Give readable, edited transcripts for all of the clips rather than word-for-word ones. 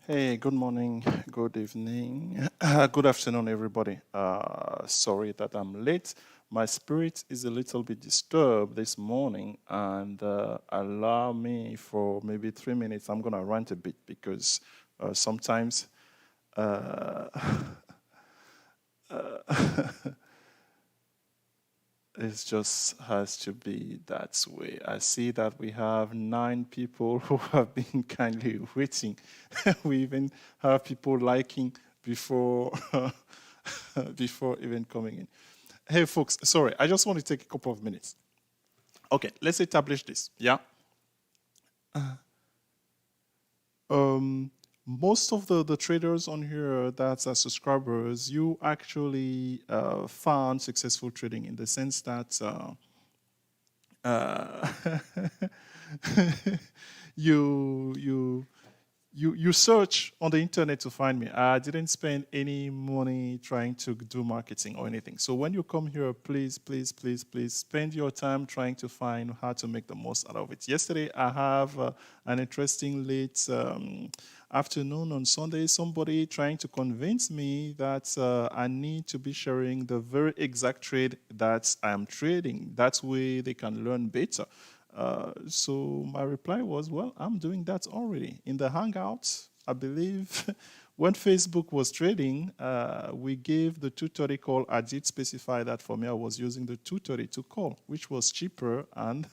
Hey, good morning, good evening, good afternoon, everybody. Sorry that I'm late. My spirit is a little bit disturbed this morning, and allow me for maybe 3 minutes. I'm gonna rant a bit because sometimes uh, it just has to be that way. I see that we have 9 people who have been kindly waiting. We even have people liking before before even coming in. Hey, folks, sorry, I just want to take a couple of minutes. Okay, let's establish this. Yeah. Um, Most of the traders on here that are subscribers, you actually found successful trading in the sense that uh, you you you search on the internet to find me. I didn't spend any money trying to do marketing or anything. So when you come here, please, please, please, please spend your time trying to find how to make the most out of it. Yesterday, I have an interesting late afternoon on Sunday. Somebody trying to convince me that I need to be sharing the very exact trade that I'm trading. That way they can learn better. So my reply was, well, I'm doing that already. In the Hangouts, I believe when Facebook was trading, we gave the 230 call. I did specify that for me. I was using the 232 call, which was cheaper, and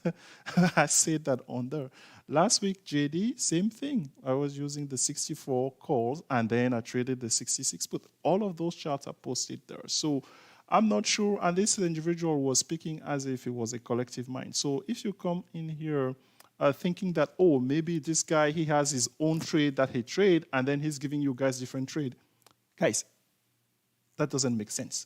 I said that on there. Last week, JD, same thing. I was using the 64 calls, and then I traded the 66 put. All of those charts are posted there. So I'm not sure, and this individual was speaking as if it was a collective mind. So if you come in here thinking that, oh, maybe this guy, he has his own trade that he trade, and then he's giving you guys different trade. Guys, that doesn't make sense.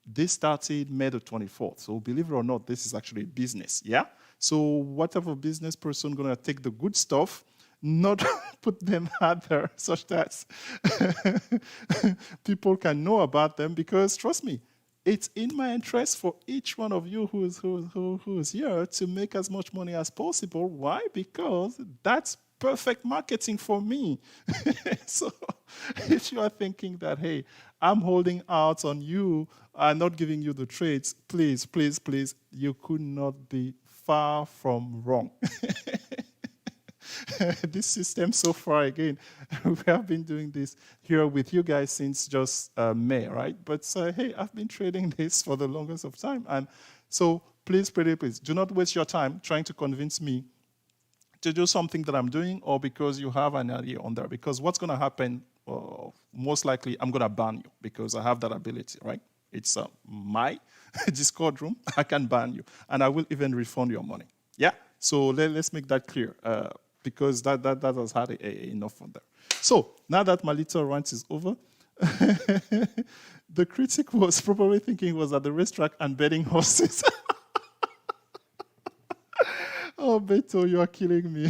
This started May the 24th. So believe it or not, this is actually a business, yeah? So whatever business person going to take the good stuff, not put them out there such that people can know about them, because trust me, it's in my interest for each one of you who's here to make as much money as possible. Why? Because that's perfect marketing for me. So if you are thinking that, hey, I'm holding out on you and not giving you the trades, please, please, please, you could not be far from wrong. This system so far, again, we have been doing this here with you guys since just May, right? But hey, I've been trading this for the longest of time. And so please, please, please, do not waste your time trying to convince me to do something that I'm doing, or because you have an idea on there. Because what's going to happen, most likely, I'm going to ban you because I have that ability, right? It's my Discord room. I can ban you, and I will even refund your money. Yeah. So let's make that clear, because that has had enough on there. So now that my little rant is over, the critic was probably thinking he was at the racetrack and betting horses. Oh, Beto, you are killing me.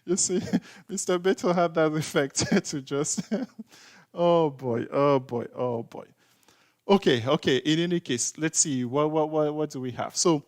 You see, Mr. Beto had that effect to just, oh boy, oh boy, oh boy. Okay, okay. In any case, let's see. What do we have? So,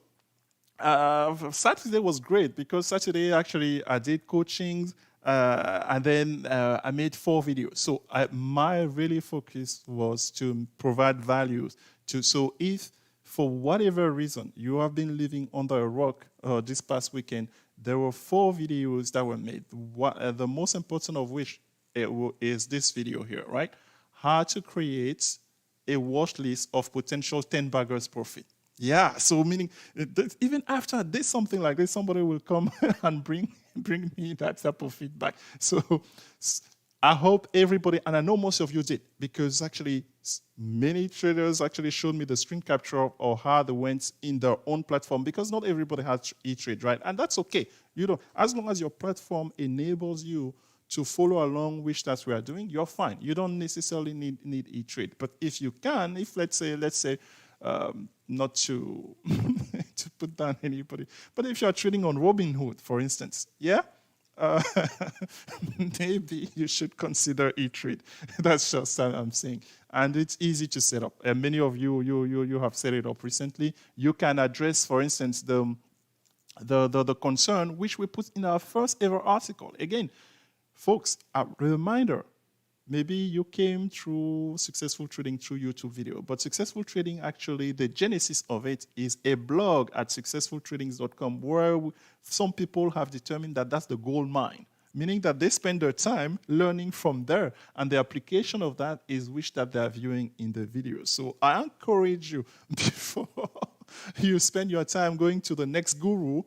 Saturday was great because Saturday actually I did coachings, and then I made 4 videos. So my really focus was to provide values to. So if for whatever reason you have been living under a rock this past weekend, there were 4 videos that were made. The most important of which is this video here, right? How to create a watch list of potential 10 baggers profit. Yeah, so meaning even after I did something like this, somebody will come and bring me that type of feedback. So I hope everybody, and I know most of you did, because actually many traders actually showed me the screen capture or how they went in their own platform, because not everybody has E-Trade, right? And that's okay. You know, as long as your platform enables you to follow along, which that's we are doing, you're fine. You don't necessarily need E-Trade. But if you can, if let's say, not to to put down anybody, but if you're trading on Robinhood, for instance, yeah, uh, maybe you should consider E-Trade. That's just what I'm saying. And it's easy to set up. And many of you have set it up recently. You can address, for instance, the concern which we put in our first ever article. Again, folks, a reminder, maybe you came through successful trading through YouTube video, but successful trading, actually, the genesis of it is a blog at successfultradings.com where some people have determined that that's the gold mine, meaning that they spend their time learning from there, and the application of that is which that they're viewing in the video. So I encourage you, before you spend your time going to the next guru,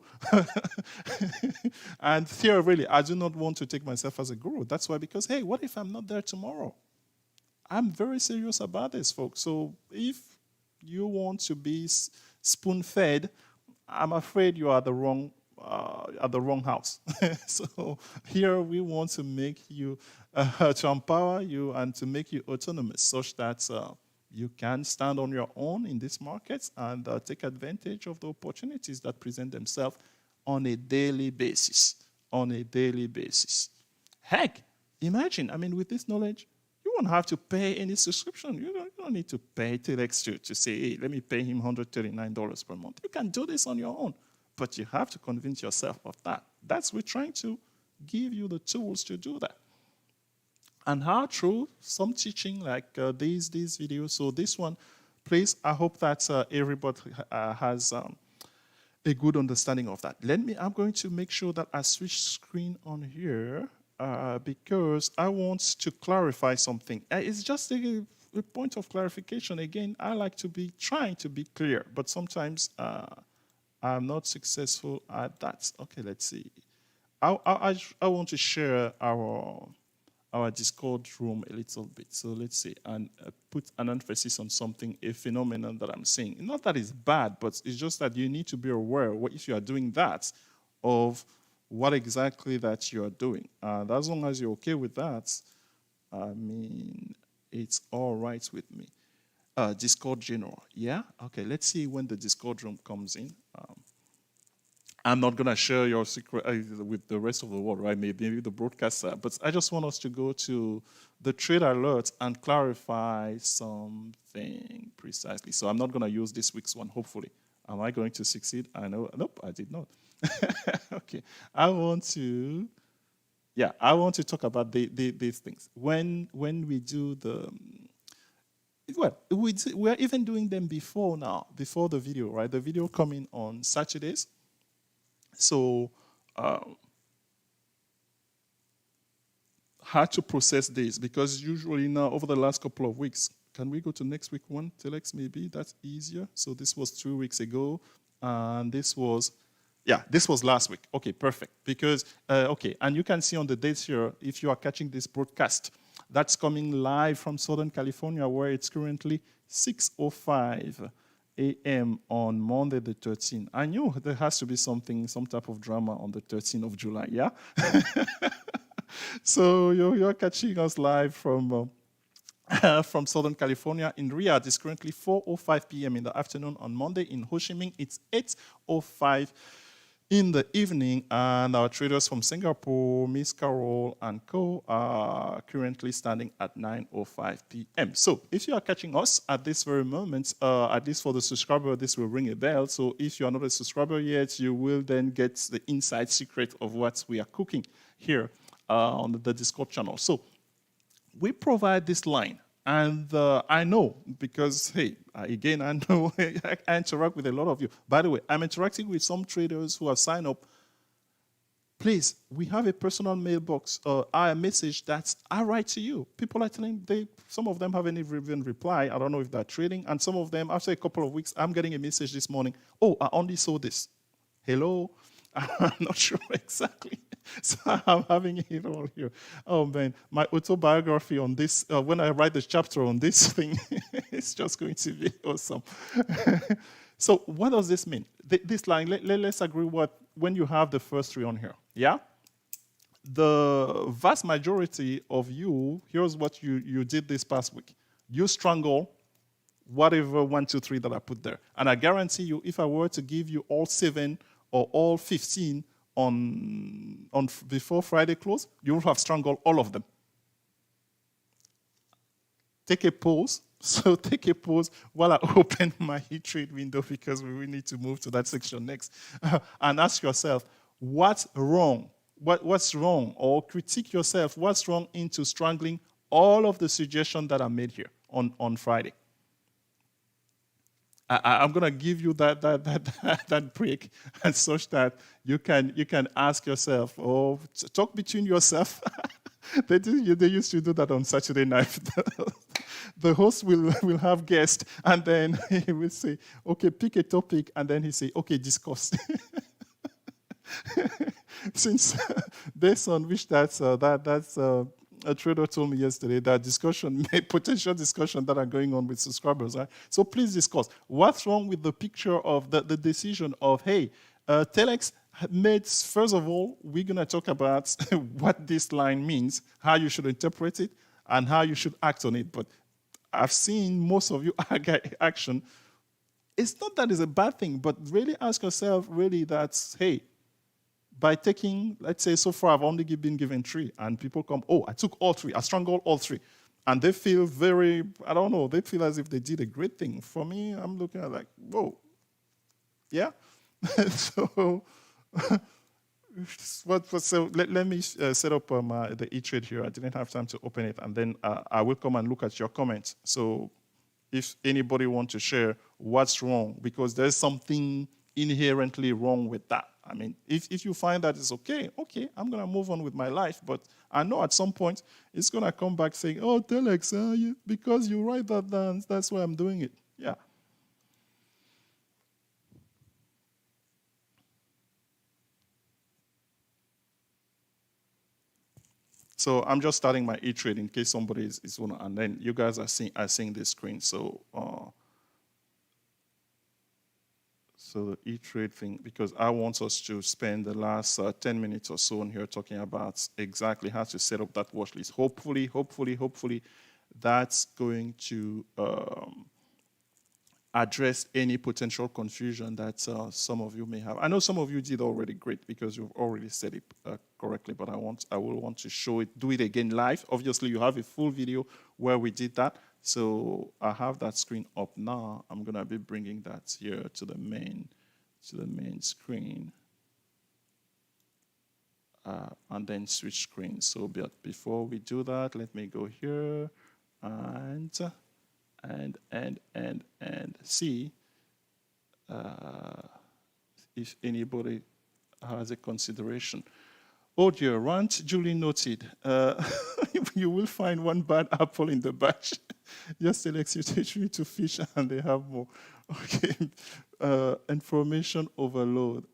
and here, really, I do not want to take myself as a guru. That's why, because, hey, what if I'm not there tomorrow? I'm very serious about this, folks. So if you want to be spoon-fed, I'm afraid you are at the wrong house. So here we want to make you, to empower you and to make you autonomous, such that you can stand on your own in these markets and take advantage of the opportunities that present themselves on a daily basis. On a daily basis. Heck, imagine, I mean, with this knowledge, you won't have to pay any subscription. You don't need to pay Telex to say, hey, let me pay him $139 per month. You can do this on your own, but you have to convince yourself of that. That's we're trying to give you the tools to do that. And how through some teaching like these videos. So this one, please, I hope that everybody has a good understanding of that. I'm going to make sure that I switch screen on here because I want to clarify something. It's just a point of clarification. Again, I like to be trying to be clear, but sometimes I'm not successful at that. Okay, let's see. I want to share our Discord room a little bit. So let's see, and put an emphasis on something, a phenomenon that I'm seeing. Not that it's bad, but it's just that you need to be aware, if you are doing that, of what exactly that you are doing. And as long as you're okay with that, I mean, it's all right with me. Discord general, yeah? Okay, let's see when the Discord room comes in. I'm not going to share your secret with the rest of the world, right? Maybe the broadcaster. But I just want us to go to the trade alert and clarify something precisely. So I'm not going to use this week's one, hopefully. Am I going to succeed? I know. Nope, I did not. Okay. I want to talk about these things. When we do we're even doing them before now, before the video, right? The video coming on Saturdays. So, how to process this? Because usually now, over the last couple of weeks, can we go to next week one, Telex maybe? That's easier. So this was 2 weeks ago, and this was last week. Okay, perfect. Because, okay, and you can see on the dates here, if you are catching this broadcast, that's coming live from Southern California, where it's currently 6:05 a.m. on Monday the 13th. I knew there has to be some type of drama on the 13th of July, yeah? So you're catching us live from Southern California. In Riyadh, it's currently 4:05 p.m. in the afternoon. On Monday in Ho Chi Minh, it's 8:05 in the evening, and our traders from Singapore, Miss Carol and co, are currently standing at 9:05 p.m. So if you are catching us at this very moment, at least for the subscriber, this will ring a bell. So if you are not a subscriber yet, you will then get the inside secret of what we are cooking here on the Discord channel. So we provide this line. And I know, because, hey, again, I know I interact with a lot of you. By the way, I'm interacting with some traders who have signed up. Please, we have a personal mailbox, a message that I write to you. People are telling, some of them haven't even replied. I don't know if they're trading. And some of them, after a couple of weeks, I'm getting a message this morning. Oh, I only saw this. Hello? I'm not sure exactly. So I'm having it all here. Oh, man. My autobiography on this, when I write the chapter on this thing, it's just going to be awesome. So what does this mean? This line, let's agree when you have the first three on here, yeah? The vast majority of you, here's what you did this past week. You strangle whatever 1, 2, 3 that I put there. And I guarantee you, if I were to give you all 7 or all 15 on before Friday close, you will have strangled all of them. Take a pause So take a pause while I open my e-trade window because we will need to move to that section next. And ask yourself, what's wrong? What's wrong? Or critique yourself, what's wrong into strangling all of the suggestions that are made here on Friday? I'm gonna give you that break, and such that you can ask yourself, or talk between yourself. They used to do that on Saturday night. The host will have guests, and then he will say, "Okay, pick a topic," and then he say, "Okay, discuss." Since based on which that's a trader told me yesterday that potential discussion that are going on with subscribers, right? So please discuss what's wrong with the picture of the decision of, hey, Telex made, first of all, we're going to talk about what this line means, how you should interpret it, and how you should act on it. But I've seen most of you action. It's not that it's a bad thing, but really ask yourself, really, that's, hey, by taking, let's say, so far I've only been given 3, and people come, oh, I took all 3, I strangled all 3. And they feel very, I don't know, they feel as if they did a great thing. For me, I'm looking at like, whoa, yeah? So, so let me set up the e-trade here. I didn't have time to open it, and then I will come and look at your comments. So if anybody wants to share what's wrong, because there's something inherently wrong with that. I mean, if you find that it's okay, I'm going to move on with my life. But I know at some point it's going to come back saying, oh, Telex, because you write that down, that's why I'm doing it. Yeah. So I'm just starting my e-trade in case somebody is going to, and then you guys are seeing this screen. So so the e-trade thing, because I want us to spend the last 10 minutes or so on here talking about exactly how to set up that watch list. Hopefully, that's going to address any potential confusion that some of you may have. I know some of you did already great because you've already set it correctly, but I will want to do it again live. Obviously, you have a full video where we did that. So I have that screen up now. I'm gonna be bringing that here to the main screen, and then switch screens. So before we do that, let me go here and see if anybody has a consideration. Oh dear, rant duly noted. You will find one bad apple in the batch. Just select you to fish and they have more. Okay, information overload.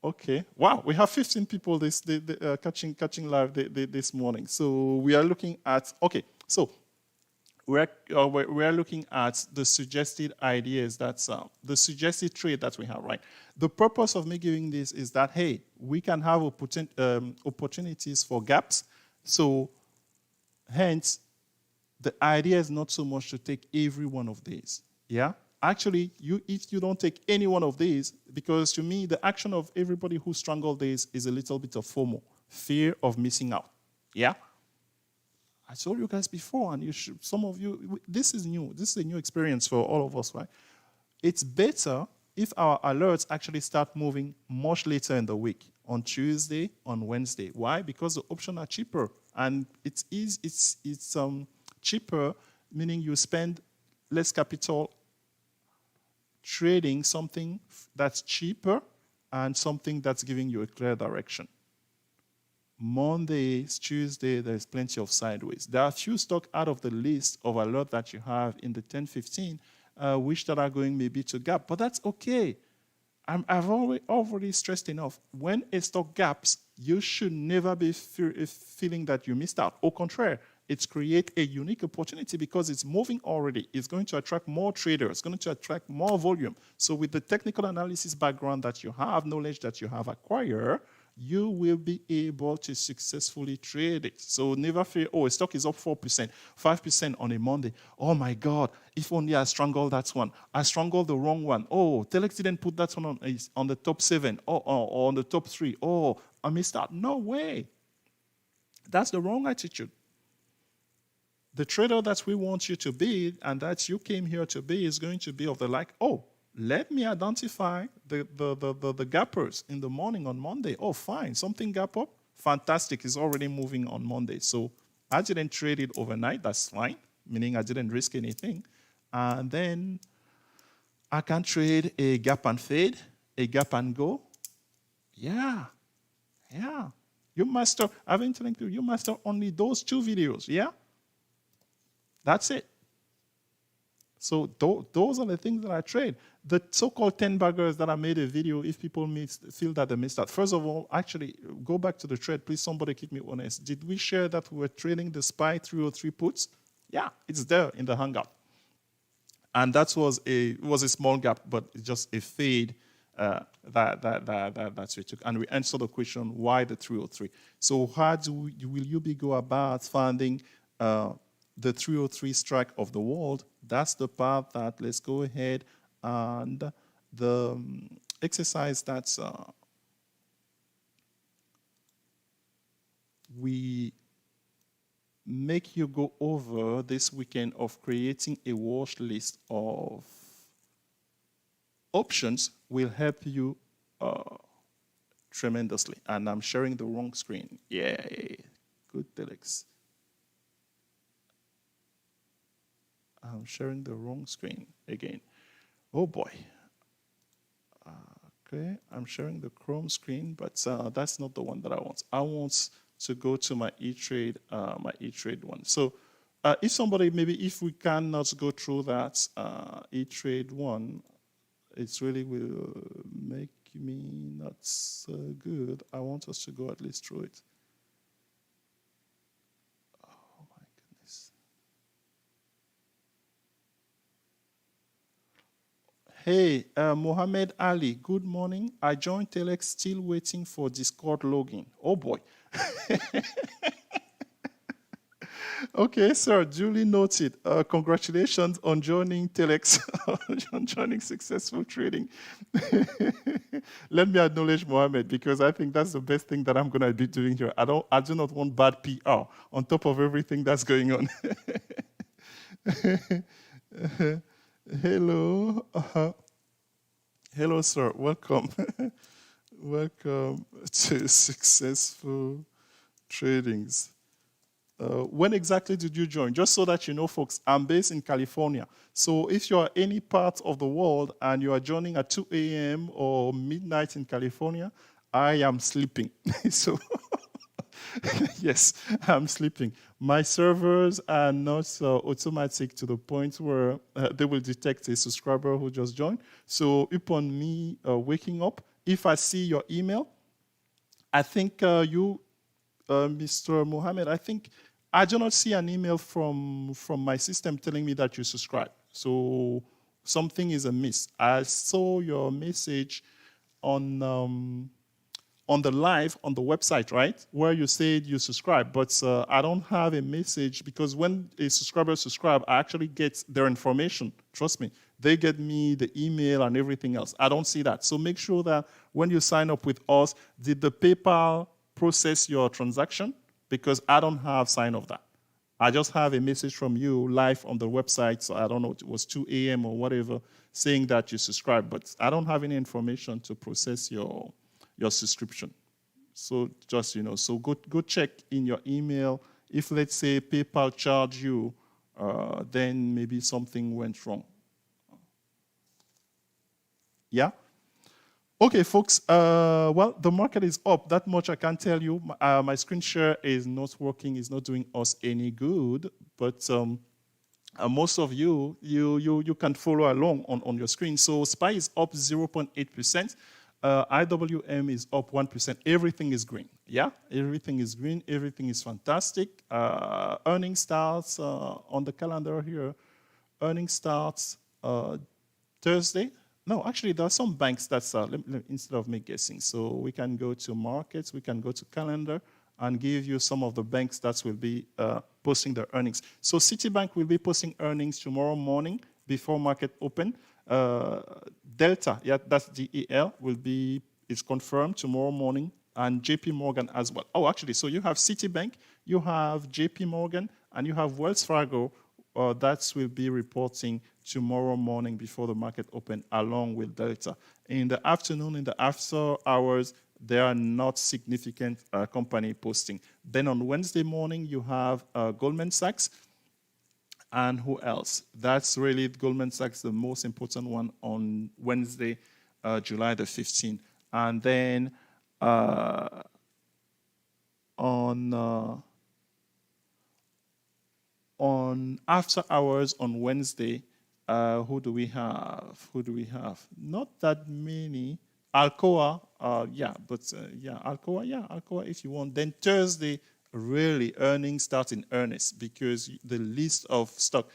Okay. Wow, we have 15 people catching live this morning. So we are looking at, so we are looking at the suggested ideas, that's the suggested trade that we have, right? The purpose of me giving this is that, hey, we can have opportunities for gaps. So hence, the idea is not so much to take every one of these, yeah? Actually, if you don't take any one of these, because to me, the action of everybody who strangled this is a little bit of FOMO, fear of missing out, yeah? I told you guys before, and some of you, this is new. This is a new experience for all of us, right? It's better if our alerts actually start moving much later in the week, on Tuesday, on Wednesday. Why? Because the options are cheaper, and it's cheaper, meaning you spend less capital trading something that's cheaper and something that's giving you a clear direction. Mondays, Tuesday, there's plenty of sideways. There are a few stocks out of the list of alert that you have in the 10-15, which that are going maybe to gap, but that's okay. I've already stressed enough. When a stock gaps, you should never be feeling that you missed out. Au contraire, it's create a unique opportunity because it's moving already. It's going to attract more traders. It's going to attract more volume. So with the technical analysis background that you have, knowledge that you have acquired, you will be able to successfully trade it. So never fear, oh, a stock is up 4%, 5% on a Monday. Oh my God, if only I strangled that one. I strangled the wrong one. Oh, Telex didn't put that one on the top 7 or on the top 3. Oh, I missed out. No way. That's the wrong attitude. The trader that we want you to be and that you came here to be is going to be of the like, oh, let me identify the gappers in the morning on Monday. Oh, fine. Something gap up. Fantastic. It's already moving on Monday. So I didn't trade it overnight. That's fine. Meaning I didn't risk anything. And then I can trade a gap and fade, a gap and go. Yeah. Yeah. You master, I've been telling you, you master only those 2 videos. Yeah. That's it. So those are the things that I trade. The so-called 10 baggers that I made a video, if people feel that they missed that. First of all, actually, go back to the trade. Please, somebody keep me honest. Did we share that we were trading the SPY 303 puts? Yeah, it's there in the hangout. And that was a small gap, but it's just a fade that we took. And we answered the question, why the 303? So how will you go about finding the 303 strike of the world? That's the part that let's go ahead and the exercise that we make you go over this weekend of creating a watch list of options will help you tremendously. And I'm sharing the wrong screen. Yeah, good Telex. I'm sharing the wrong screen again. Oh boy. Okay, I'm sharing the Chrome screen, but that's not the one that I want. I want to go to my E-Trade one. So if somebody, maybe if we cannot go through that E-Trade one, it really will make me not so good. I want us to go at least through it. Oh my goodness. Hey, Mohammed Ali, good morning. I joined Telex, still waiting for Discord login. Oh boy. Okay, sir, duly noted. Congratulations on joining Telex, on joining Successful Trading. Let me acknowledge Mohammed because I think that's the best thing that I'm going to be doing here. I do not want bad PR on top of everything that's going on. Hello. Hello, sir. Welcome. Welcome to Successful Tradings. When exactly did you join? Just so that you know, folks, I'm based in California. So if you are any part of the world and you are joining at 2 a.m. or midnight in California, I am sleeping. So yes, I'm sleeping. My servers are not automatic to the point where they will detect a subscriber who just joined. So upon me waking up, if I see your email, I think Mr. Mohammed, I think I do not see an email from my system telling me that you subscribe. So something is amiss. I saw your message on the live on the website, right, where you said you subscribe, but I don't have a message because when a subscriber subscribe, I actually get their information. Trust me, they get me the email and everything else. I don't see that. So make sure that when you sign up with us, did the PayPal process your transaction? Because I don't have sign of that. I just have a message from you live on the website, so I don't know, it was 2 a.m. or whatever, saying that you subscribe, but I don't have any information to process your subscription. So just, so go check in your email. If, let's say, PayPal charged you, then maybe something went wrong. Yeah? Okay, folks. Well, the market is up. That much I can tell you. My screen share is not working. It's not doing us any good. But most of you can follow along on your screen. So SPY is up 0.8%. IWM is up 1%. Everything is green. Yeah, everything is green. Everything is fantastic. Earnings starts on the calendar here. Earnings starts Thursday. No, actually, there are some banks that's, instead of me guessing, so we can go to markets, we can go to calendar, and give you some of the banks that will be posting their earnings. So Citibank will be posting earnings tomorrow morning before market open. Delta, yeah, that's DEL, is confirmed tomorrow morning and JP Morgan as well. Oh, actually, so you have Citibank, you have JP Morgan, and you have Wells Fargo. That will be reporting tomorrow morning before the market open, along with Delta. In the afternoon, in the after hours, there are not significant company posting. Then on Wednesday morning, you have Goldman Sachs. And who else? That's really Goldman Sachs, the most important one on Wednesday, July the 15th. And then on after hours on Wednesday, who do we have? Who do we have? Not that many. Alcoa, Alcoa if you want. Then Thursday, really earnings start in earnest because the list of stock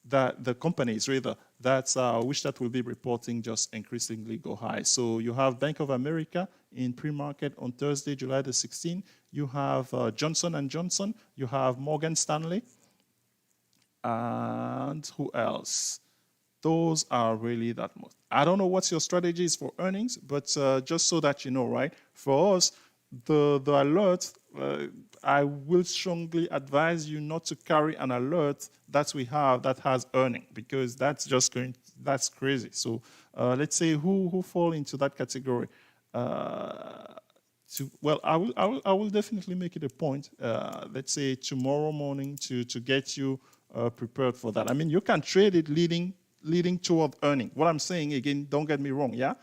that the companies rather that's which that will be reporting just increasingly go high. So you have Bank of America in pre-market on Thursday, July the 16th. You have Johnson & Johnson. You have Morgan Stanley. And who else? Those are really that much. I don't know what your strategy is for earnings, but just so that you know, right? For us, the alert, I will strongly advise you not to carry an alert that we have that has earning because that's just that's crazy. So let's say who fall into that category. I will definitely make it a point. Let's say tomorrow morning to get you prepared for that. I mean, you can trade it leading toward earning. What I'm saying again, don't get me wrong, yeah.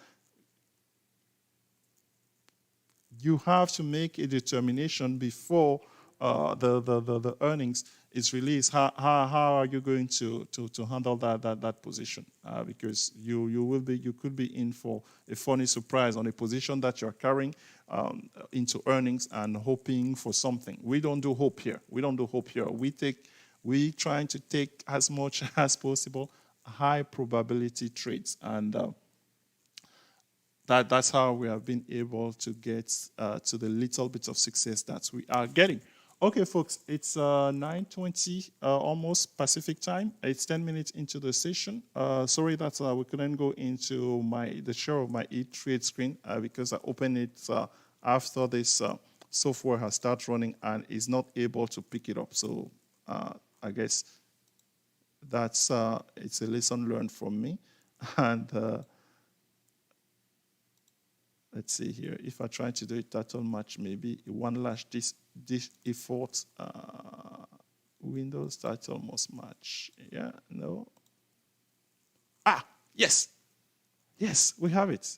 You have to make a determination before the earnings is released. How are you going to handle that position? Because you could be in for a funny surprise on a position that you're carrying into earnings and hoping for something. We don't do hope here. We trying to take as much as possible high probability trades, and that's how we have been able to get to the little bit of success that we are getting. Okay, folks, it's 9:20 almost Pacific time. It's 10 minutes into the session. Sorry that we couldn't go into the share of my E-Trade screen because I opened it after this software has started running and is not able to pick it up. So I guess that's it's a lesson learned from me. And let's see here. If I try to do a title match, maybe one lash this effort Windows title must match. Yeah, no. Yes, we have it.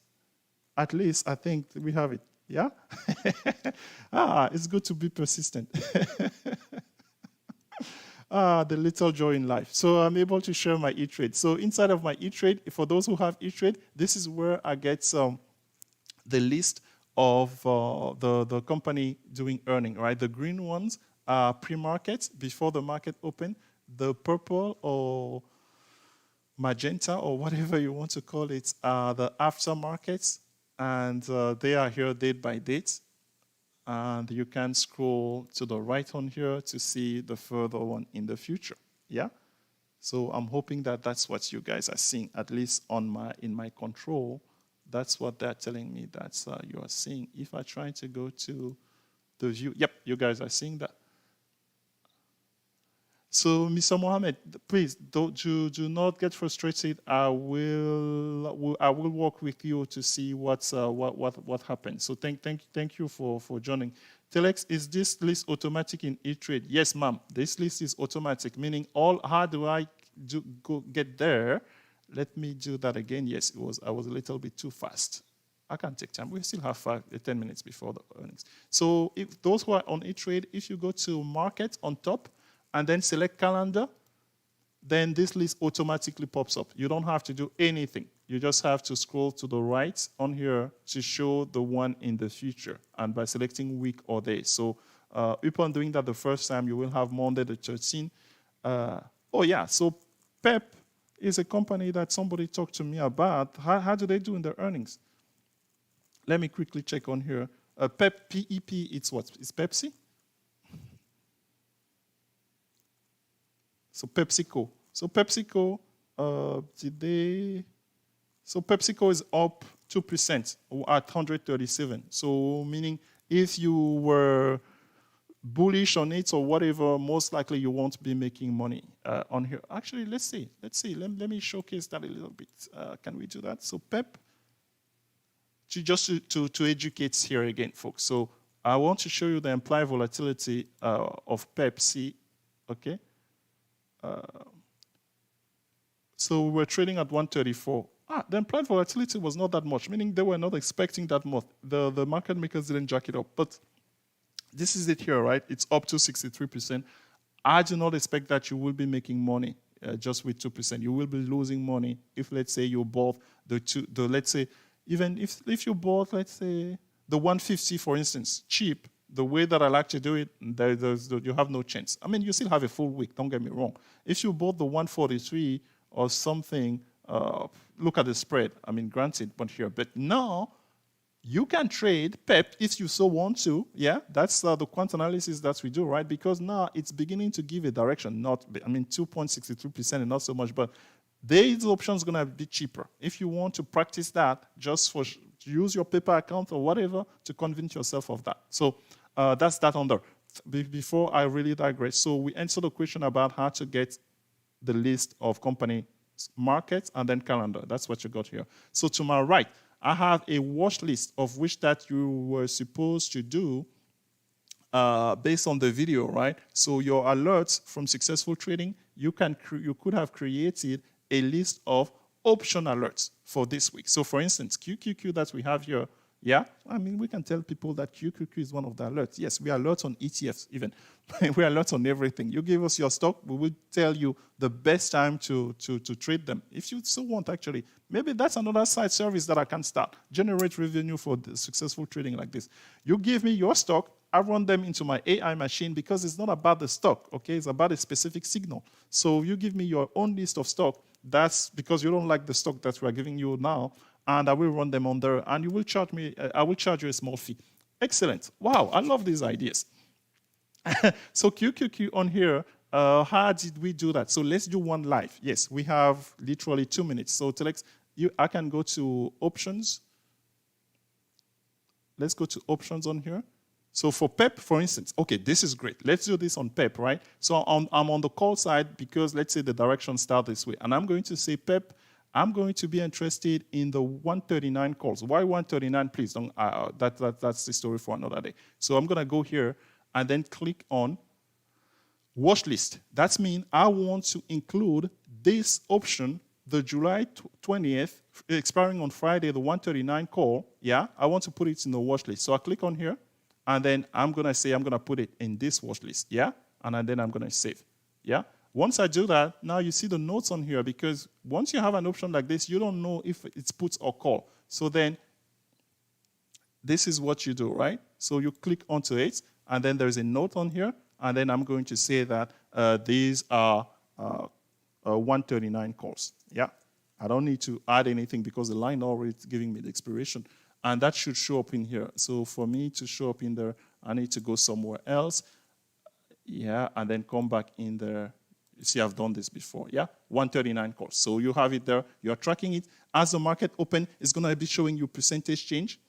At least I think we have it. Yeah. It's good to be persistent. The little joy in life. So I'm able to share my E-Trade. So inside of my E-Trade, for those who have E-Trade, this is where I get the list of the company doing earning, right? The green ones are pre-market, before the market open. The purple or magenta or whatever you want to call it are the aftermarkets, and they are here date by date. And you can scroll to the right on here to see the further one in the future. Yeah. So I'm hoping that that's what you guys are seeing, at least in my control. That's what they're telling me that you are seeing. If I try to go to the view, yep, you guys are seeing that. So, Mr. Mohammed, please do not get frustrated. I will work with you to see what happens. So thank you for joining. Telex, is this list automatic in E-Trade? Yes, ma'am. This list is automatic, meaning how do I get there? Let me do that again. Yes, I was a little bit too fast. I can take time. We still have 10 minutes before the earnings. So if those who are on E-Trade, if you go to market on top and then select calendar, then this list automatically pops up. You don't have to do anything. You just have to scroll to the right on here to show the one in the future, and by selecting week or day. So upon doing that the first time, you will have Monday the 13th. So PEP is a company that somebody talked to me about. How do they do in their earnings? Let me quickly check on here. PEP, P-E-P, it's what? It's Pepsi? So PepsiCo. So PepsiCo, PepsiCo is up 2% at 137. So meaning if you were bullish on it or whatever, most likely you won't be making money on here. Actually, let's see. Let me showcase that a little bit. Can we do that? So PEP, to educate here again, folks. So I want to show you the implied volatility of PEP-C, okay? So we were trading at 134. The implied volatility was not that much, meaning they were not expecting that much. The market makers didn't jack it up. But this is it here, right? It's up to 63%. I do not expect that you will be making money just with 2%. You will be losing money if, let's say, you bought let's say, even if you bought, let's say, the 150, for instance, cheap, the way that I like to do it, you have no chance. I mean, you still have a full week, don't get me wrong. If you bought the 143 or something, look at the spread. I mean, granted, but here. But now, you can trade PEP if you so want to. Yeah, that's the quant analysis that we do, right? Because now it's beginning to give a direction. 2.63% and not so much, but these options going to be cheaper. If you want to practice that, just for use your paper account or whatever to convince yourself of that. So that's that on there. Before I really digress, so we answered the question about how to get the list of company markets and then calendar. That's what you got here. So to my right, I have a watch list of which that you were supposed to do based on the video, right? So your alerts from successful trading, you could have created a list of option alerts for this week. So for instance, QQQ that we have here, yeah, I mean, we can tell people that QQQ is one of the alerts. Yes, we alert on ETFs even. We alert on everything. You give us your stock, we will tell you the best time to trade them. If you so want, actually, maybe that's another side service that I can start. Generate revenue for the successful trading like this. You give me your stock, I run them into my AI machine because it's not about the stock, okay? It's about a specific signal. So you give me your own list of stock. That's because you don't like the stock that we are giving you now, and I will run them on there, and you will charge me. I will charge you a small fee. Excellent. Wow, I love these ideas. So QQQ on here, how did we do that? So let's do one live. Yes, we have literally 2 minutes. So I can go to options. Let's go to options on here. So for PEP, for instance, okay, this is great. Let's do this on PEP, right? So I'm on the call side because let's say the direction starts this way. And I'm going to say PEP, I'm going to be interested in the 139 calls. Why 139? Please don't, that's the story for another day. So I'm going to go here and then click on watch list. That means I want to include this option, the July 20th, expiring on Friday, the 139 call. Yeah, I want to put it in the watch list. So I click on here. And then I'm going to say I'm going to put it in this watch list, yeah? And then I'm going to save, yeah? Once I do that, now you see the notes on here because once you have an option like this, you don't know if it's put or call. So then this is what you do, right? So you click onto it, and then there's a note on here, and then I'm going to say that these are 139 calls, yeah? I don't need to add anything because the line already is giving me the expiration. And that should show up in here. So for me to show up in there, I need to go somewhere else. Yeah, and then come back in there. You see, I've done this before. Yeah, 139 calls. So you have it there. You're tracking it. As the market open, it's going to be showing you percentage change.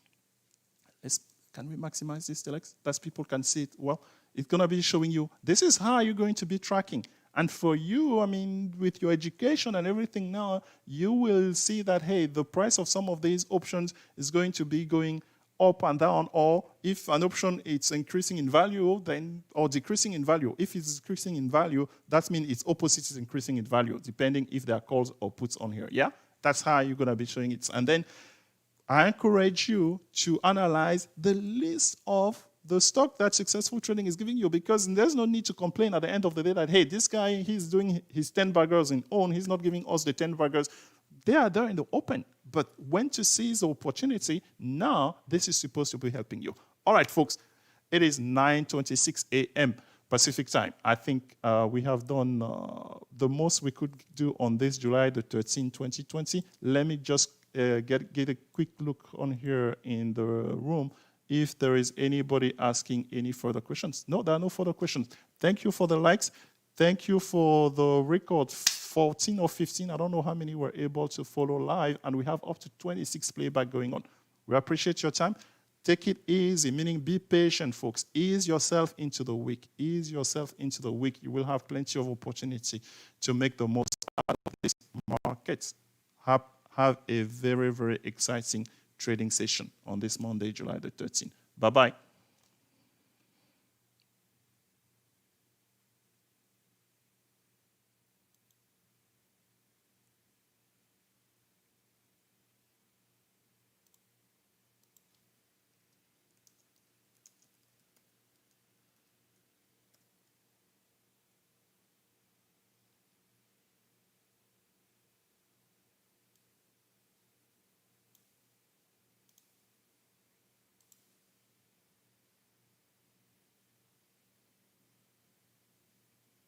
Can we maximize this, Telex? That people can see it well. It's going to be showing you, this is how you're going to be tracking. And for you, I mean, with your education and everything now, you will see that, hey, the price of some of these options is going to be going up and down, or if an option is increasing in value, then, or decreasing in value. If it's decreasing in value, that means its opposite is increasing in value, depending if there are calls or puts on here, yeah? That's how you're going to be showing it. And then I encourage you to analyze the list of the stock that successful trading is giving you, because there's no need to complain at the end of the day that, hey, this guy, he's doing his 10 burgers in own, he's not giving us the 10 burgers. They are there in the open. But when to seize the opportunity, now this is supposed to be helping you. All right, folks, it is 9:26 a.m. Pacific time. I think we have done the most we could do on this July the 13th, 2020. Let me just get a quick look on here in the room if there is anybody asking any further questions. No, there are no further questions. Thank you for the likes. Thank you for the record 14 or 15. I don't know how many were able to follow live, and we have up to 26 playback going on. We appreciate your time. Take it easy, meaning be patient, folks. Ease yourself into the week. Ease yourself into the week. You will have plenty of opportunity to make the most out of this market. Have a very, very exciting trading session on this Monday, July the 13th. Bye-bye.